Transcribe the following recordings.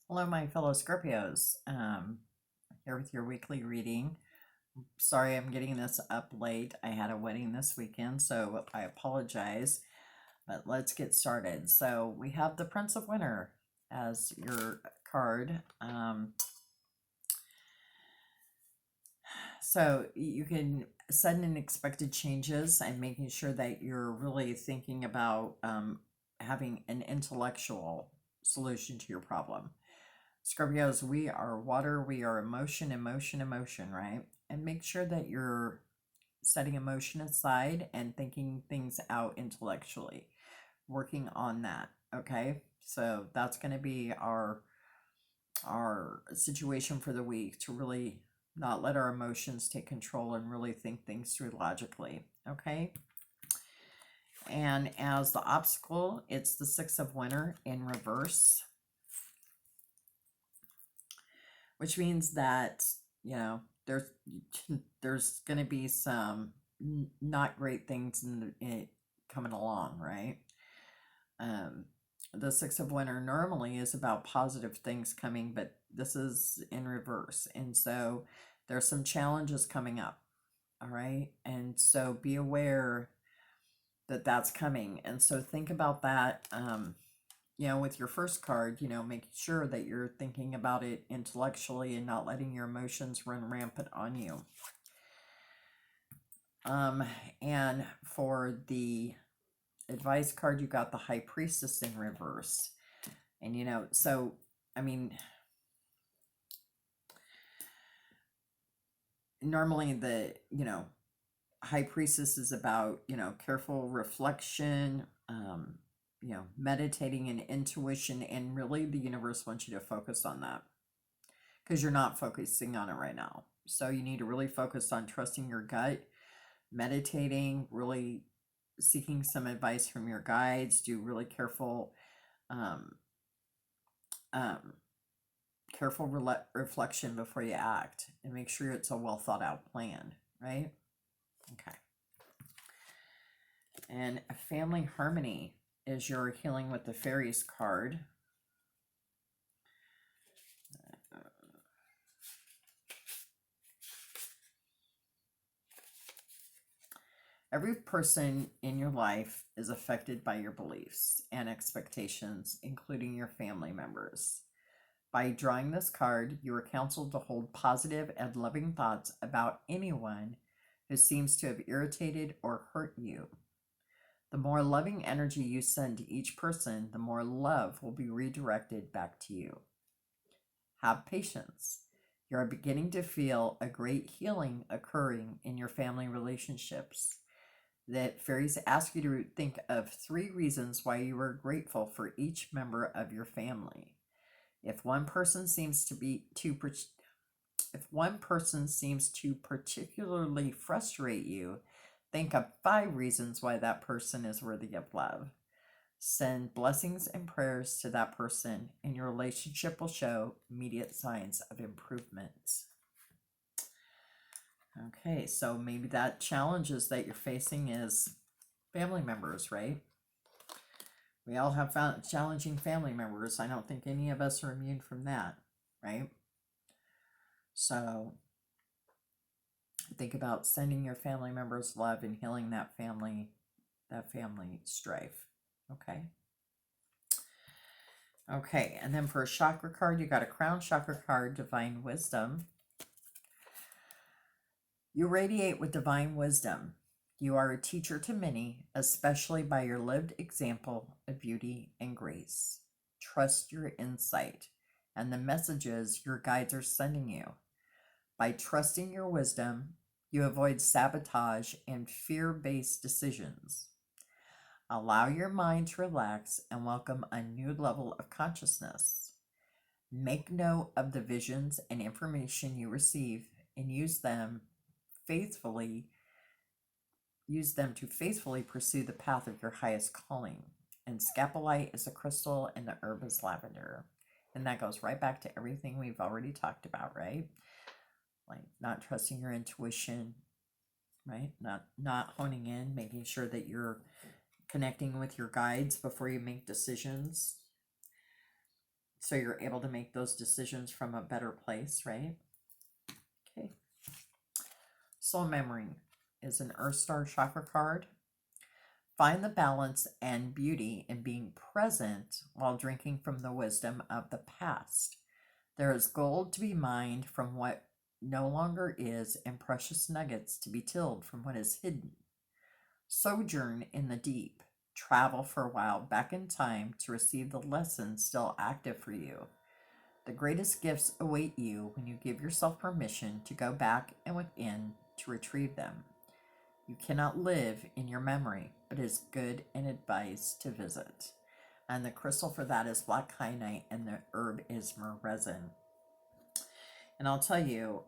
Hello, my fellow Scorpios. Here with your weekly reading. Sorry I'm getting this up late. I had a wedding this weekend, so I apologize. But let's get started. So we have the Prince of Winter as your card. So you can sudden and unexpected changes and making sure that you're really thinking about having an intellectual solution to your problem. Scorpios, we are water, we are emotion, emotion, emotion, right? And make sure that you're setting emotion aside and thinking things out intellectually, working on that. Okay, so that's going to be our situation for the week, to really not let our emotions take control and really think things through logically. Okay, and as the obstacle, it's the Six of Winter in reverse, which means that there's there's going to be some not great things it coming along, right? um the Six of Winter normally is about positive things coming, but this is in reverse, and so there's some challenges coming up. All right, and so be aware that that's coming, and so think about that. With your first card, make sure that you're thinking about it intellectually and not letting your emotions run rampant on you. Um, and for the advice card, you got the High Priestess in reverse. And, so, I mean, normally the, High Priestess is about, careful reflection, meditating and intuition, and really the universe wants you to focus on that because you're not focusing on it right now. So you need to really focus on trusting your gut, meditating, really seeking some advice from your guides. Do really um, um, careful reflection before you act, and make sure it's a well thought out plan, right? Okay. And family harmony is your healing with the fairies card. Every person in your life is affected by your beliefs and expectations, including your family members. By drawing this card, you are counseled to hold positive and loving thoughts about anyone who seems to have irritated or hurt you. The more loving energy you send to each person, the more love will be redirected back to you. Have patience. You are beginning to feel a great healing occurring in your family relationships. That fairies ask you to think of 3 reasons why you are grateful for each member of your family. If one person seems to particularly frustrate you, think of 5 reasons why that person is worthy of love. Send blessings and prayers to that person, and your relationship will show immediate signs of improvement. Okay, so maybe that challenges that you're facing is family members, right? We all have challenging family members. I don't think any of us are immune from that, right? So think about sending your family members love and healing that family strife. Okay. Okay, and then for a chakra card, you got a crown chakra card, divine wisdom. You radiate with divine wisdom. You are a teacher to many, especially by your lived example of beauty and grace. Trust your insight and the messages your guides are sending you. By trusting your wisdom, you avoid sabotage and fear-based decisions. Allow your mind to relax and welcome a new level of consciousness. Make note of the visions and information you receive and use them to faithfully pursue the path of your highest calling. And scapolite is a crystal and the herb is lavender. And that goes right back to everything we've already talked about, right? Like not trusting your intuition, right? Not honing in, making sure that you're connecting with your guides before you make decisions. so you're able to make those decisions from a better place, right? Okay. Soul Memory is an Earth Star chakra card. Find the balance and beauty in being present while drinking from the wisdom of the past. There is gold to be mined from what no longer is, and precious nuggets to be tilled from what is hidden. Sojourn in the deep. Travel for a while back in time to receive the lessons still active for you. The greatest gifts await you when you give yourself permission to go back and within to retrieve them. You cannot live in your memory, but it is good and advised to visit. And the crystal for that is black kyanite, and the herb is myrrh resin. And I'll tell you,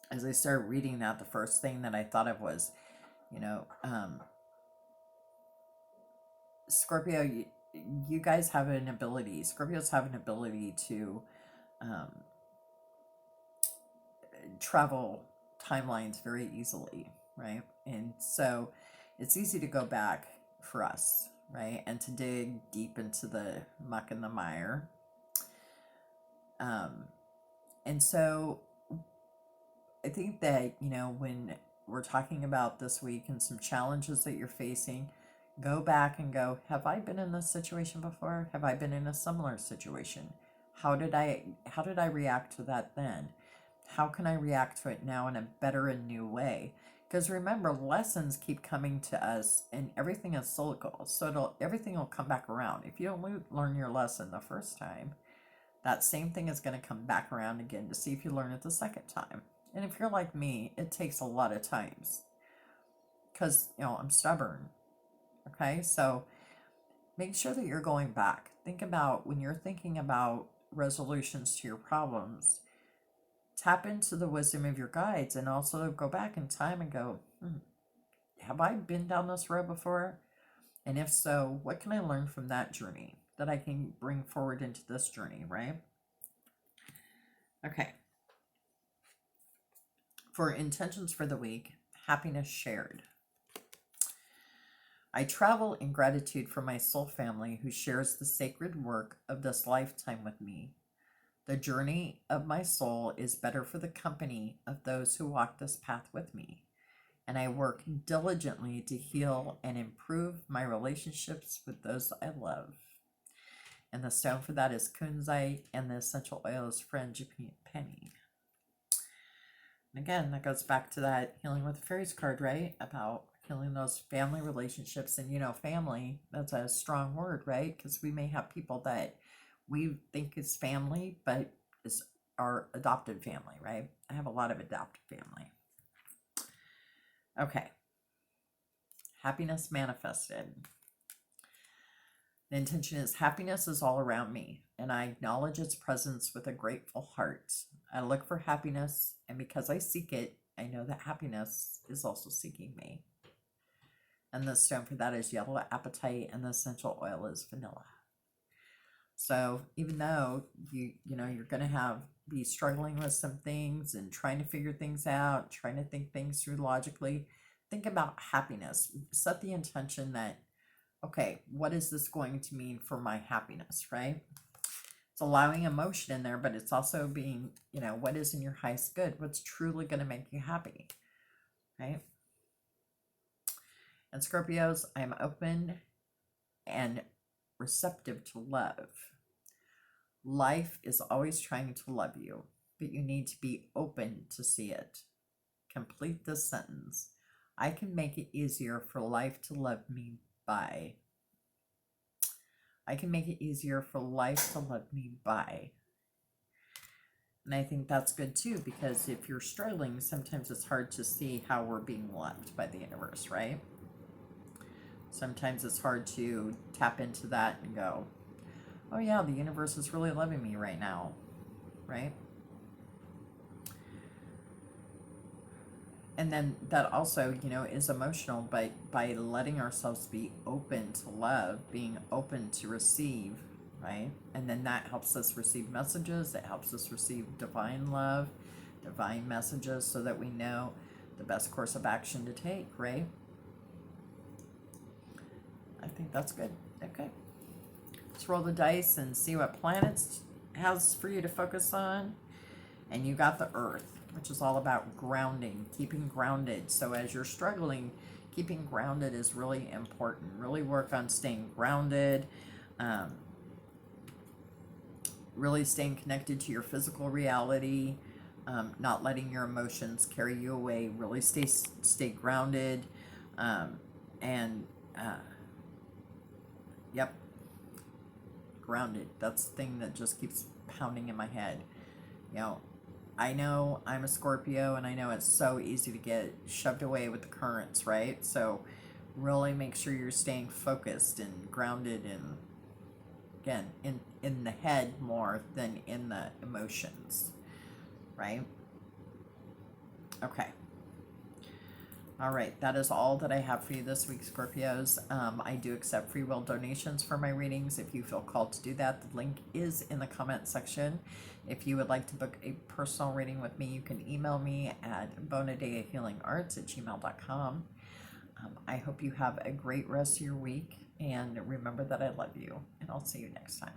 as I started reading that, the first thing that I thought of was, Scorpio, you guys have an ability. Scorpios have an ability to travel timelines very easily, right? And so it's easy to go back for us, right? And to dig deep into the muck and the mire. And so I think that, when we're talking about this week and some challenges that you're facing, go back and go, have I been in this situation before? Have I been in a similar situation? How did I react to that then? How can I react to it now in a better and new way? Because remember, lessons keep coming to us, and everything is cyclical, so everything will come back around. If you don't learn your lesson the first time, that same thing is going to come back around again to see if you learn it the second time. And if you're like me, it takes a lot of times because, I'm stubborn. Okay, so make sure that you're going back. Think about when you're thinking about resolutions to your problems, tap into the wisdom of your guides, and also go back in time and go, have I been down this road before? And if so, what can I learn from that journey that I can bring forward into this journey, right? Okay. For intentions for the week, happiness shared. I travel in gratitude for my soul family who shares the sacred work of this lifetime with me. The journey of my soul is better for the company of those who walk this path with me, and I work diligently to heal and improve my relationships with those I love. And the stone for that is kunzite, and the essential oil is frangipani. And again, that goes back to that healing with the fairies card, right? About healing those family relationships. And, family, that's a strong word, right? Because we may have people that we think is family, but is our adopted family, right? I have a lot of adopted family. Okay. Happiness manifested. The intention is happiness is all around me, and I acknowledge its presence with a grateful heart. I look for happiness, and because I seek it, I know that happiness is also seeking me. And the stone for that is yellow apatite, and the essential oil is vanilla. So even though you're going to be struggling with some things and trying to figure things out, trying to think things through logically, think about happiness. Set the intention that, okay, what is this going to mean for my happiness, right? It's allowing emotion in there, but it's also being, what is in your highest good? What's truly going to make you happy, right? And Scorpios, I'm open and receptive to love. Life is always trying to love you, but you need to be open to see it. Complete this sentence. I can make it easier for life to love me by. I can make it easier for life to love me by. And I think that's good too, because if you're struggling, sometimes it's hard to see how we're being loved by the universe, right? Sometimes it's hard to tap into that and go, oh yeah, the universe is really loving me right now, right? And then that also, is emotional, but by letting ourselves be open to love, being open to receive, right? And then that helps us receive messages. It helps us receive divine love, divine messages, so that we know the best course of action to take, right? I think that's good. Okay. Let's roll the dice and see what planets has for you to focus on. And you got the Earth, which is all about grounding, keeping grounded. So as you're struggling, keeping grounded is really important. Really work on staying grounded, really staying connected to your physical reality, not letting your emotions carry you away. Really stay grounded, and yep, grounded. That's the thing that just keeps pounding in my head. You know, I know I'm a Scorpio, and I know it's so easy to get shoved away with the currents, right? So really make sure you're staying focused and grounded, and again, in the head more than in the emotions, right? Okay. All right, that is all that I have for you this week, Scorpios. I do accept free will donations for my readings. If you feel called to do that, the link is in the comment section. If you would like to book a personal reading with me, you can email me at bonadeahealingarts@gmail.com. I hope you have a great rest of your week, and remember that I love you, and I'll see you next time.